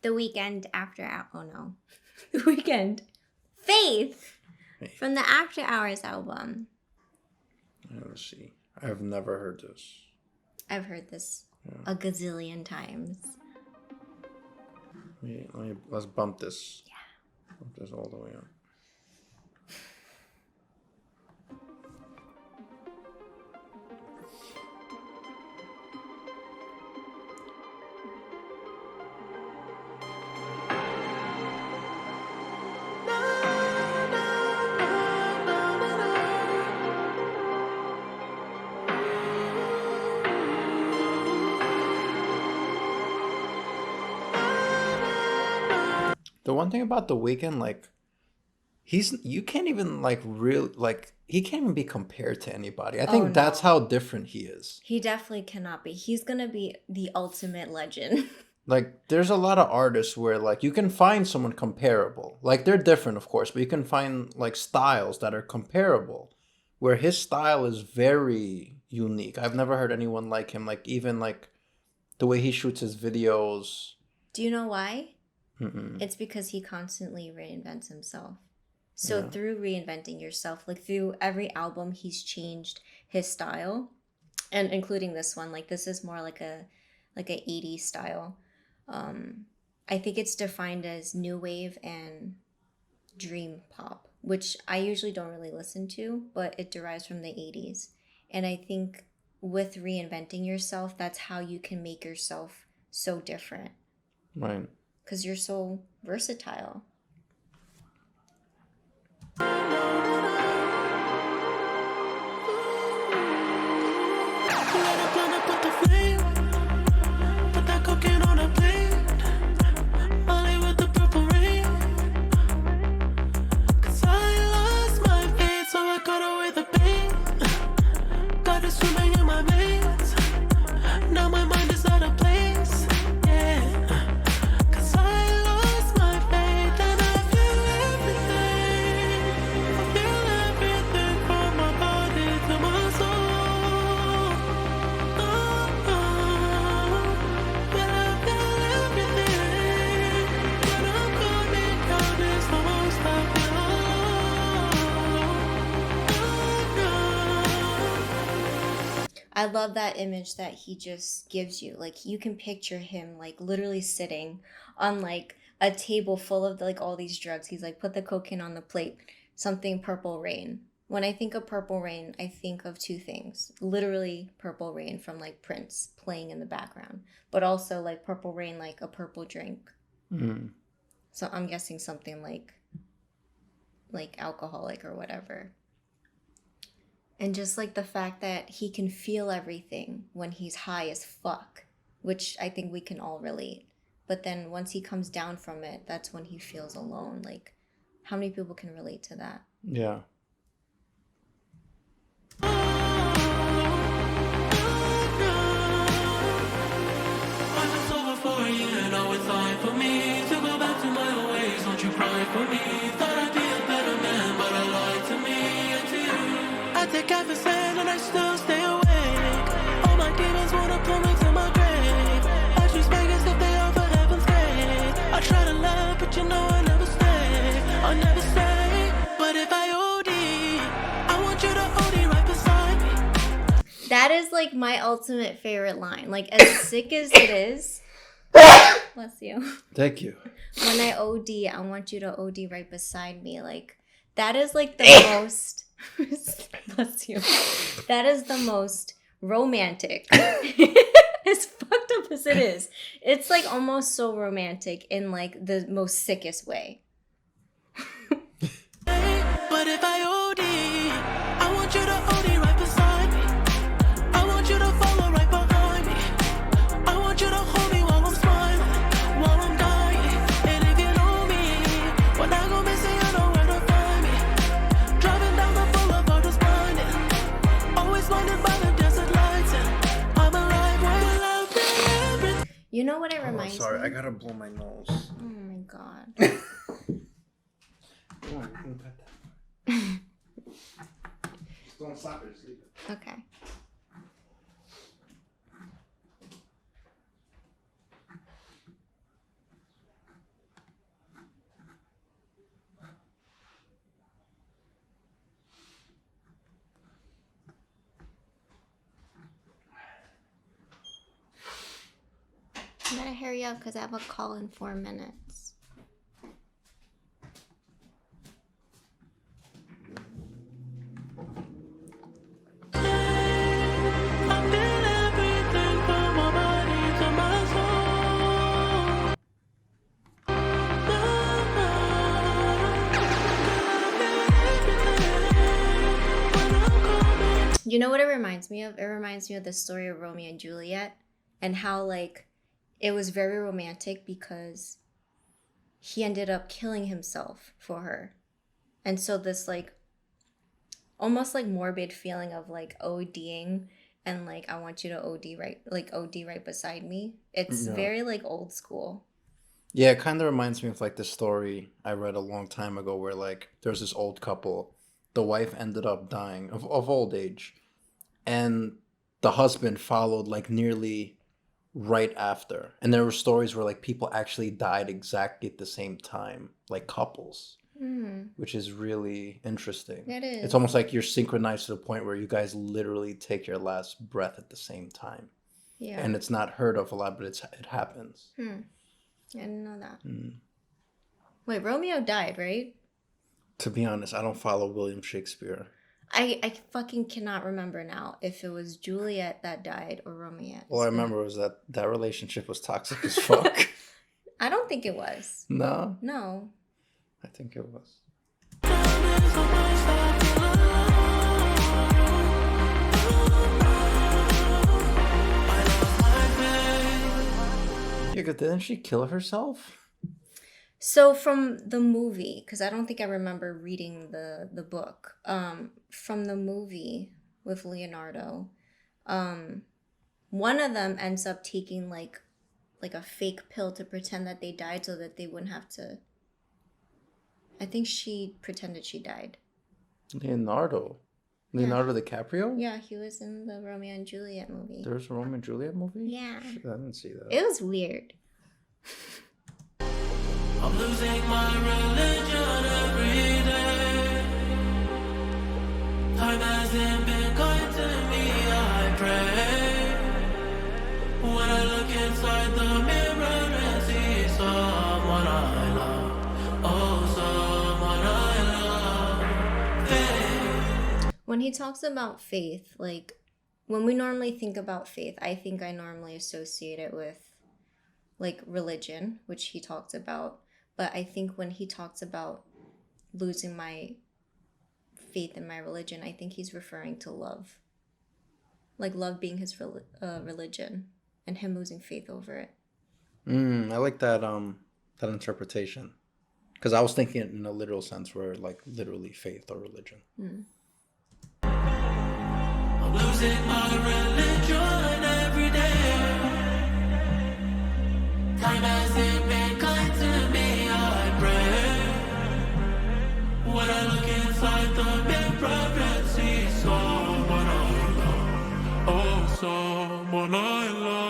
The Weeknd After Hours. Oh no. The Weeknd. Faith. From the After Hours album. Let's see. I have never heard this. I've heard this a gazillion times. Let's bump this. Yeah. Bump this all the way up. The one thing about The Weeknd, like, you can't even he can't even be compared to anybody. I think that's how different he is. He definitely cannot be. He's gonna be the ultimate legend. Like, there's a lot of artists where, like, you can find someone comparable. Like, they're different, of course, but you can find, like, styles that are comparable, where his style is very unique. I've never heard anyone like him. Like, even, like, the way he shoots his videos. Do you know why? It's because he constantly reinvents himself. So through reinventing yourself, like through every album, he's changed his style, and including this one. Like, this is more like a 80s style. I think it's defined as new wave and dream pop, which I usually don't really listen to, but it derives from the 80s. And I think with reinventing yourself, that's how you can make yourself so different. Right. Because you're so versatile. I love that image that he just gives you. Like, you can picture him, like, literally sitting on, like, a table full of, like, all these drugs. He's like, put the cocaine on the plate. Something Purple Rain. When I think of Purple Rain, I think of two things. Literally Purple Rain from, like, Prince playing in the background. But also, like, Purple Rain, like a purple drink. Mm-hmm. So I'm guessing something like alcoholic or whatever. And just, like, the fact that he can feel everything when he's high as fuck, which I think we can all relate. But then once he comes down from it, that's when he feels alone. Like, how many people can relate to that? Yeah. I take everything and I still stay awake. All my demons wanna pull me to my grave. I choose Vegas if they offer heaven's gate. I try to love, but you know I never stay. I'll never stay. But if I OD, I want you to OD right beside me. That is, like, my ultimate favorite line. Like, as sick as it is. Bless you. Thank you. When I OD, I want you to OD right beside me. Like, that is, like, the most... Bless you. That is the most romantic. As fucked up as it is, it's, like, almost so romantic in, like, the most sickest way. But if I OD, I want you to OD right beside me. I want you to follow right behind me. I want you to hold me while I'm smiling, while I'm dying. And if you know me, when I go missing, you know where to find me. Driving down the boulevard is blinded, always blinded by the desert lights. And I'm alive when love and everything. You know what it reminds Sorry, me? I gotta blow my nose. Oh my god. Come on, you can cut that. Just don't stop it, just leave it. Okay. I gotta hurry up because I have a call in 4 minutes. You know what it reminds me of? It reminds me of the story of Romeo and Juliet and how, like, it was very romantic because he ended up killing himself for her. And so this, like, almost like morbid feeling of like ODing and like I want you to OD right beside me. It's very like old school. Yeah, it kind of reminds me of like the story I read a long time ago where like there's this old couple. The wife ended up dying of old age, and the husband followed like nearly right after. And there were stories where like people actually died exactly at the same time, like couples, which is really interesting. It is. It's almost like you're synchronized to the point where you guys literally take your last breath at the same time. Yeah. And it's not heard of a lot, but it happens. I didn't know that. Wait, Romeo died, right? To be honest, I don't follow William Shakespeare. I fucking cannot remember now if it was Juliet that died or Romeo. All I remember was that relationship was toxic as fuck. I don't think it was. No? No. I think it was. Yeah, but didn't she kill herself? So from the movie, because I don't think I remember reading the book, from the movie with Leonardo, one of them ends up taking like a fake pill to pretend that they died so that they wouldn't have to. I think she pretended she died. Leonardo DiCaprio? Yeah, he was in the Romeo and Juliet movie. There's a Romeo and Juliet movie? Yeah. Shit, I didn't see that. It was weird. I'm losing my religion every day. Time hasn't been kind to me, I pray. When I look inside the mirror and see someone I love, oh, someone I love, faith. When he talks about faith, like, when we normally think about faith, I think I normally associate it with, like, religion, which he talked about. But I think when he talks about losing my faith in my religion, I think he's referring to love. Like love being his religion and him losing faith over it. I like that interpretation. Because I was thinking it in a literal sense where like literally faith or religion. I'm losing my religion every day. Time hasn't been kind to me. When I look inside the mirror and see someone I love, oh, someone I love.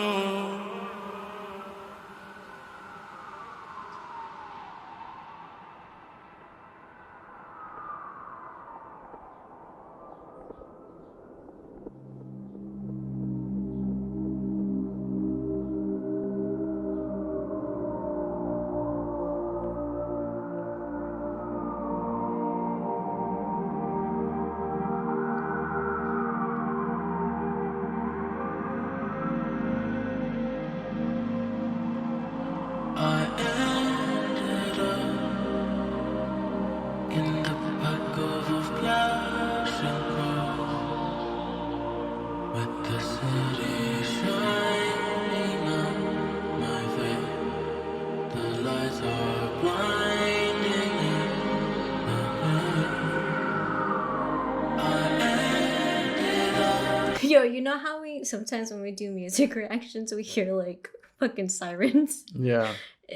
Yo, you know how we sometimes when we do music reactions we hear like fucking sirens? Yeah.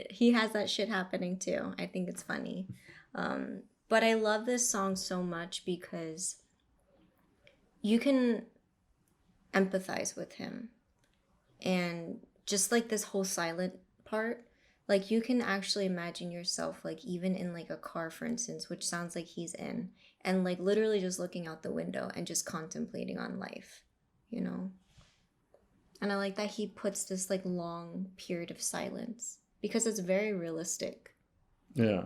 He has that shit happening too. I think it's funny. But I love this song so much because you can empathize with him. And just like this whole silent part, like you can actually imagine yourself like even in like a car, for instance, which sounds like he's in, and like literally just looking out the window and just contemplating on life, you know? And I like that he puts this like long period of silence because it's very realistic. Yeah.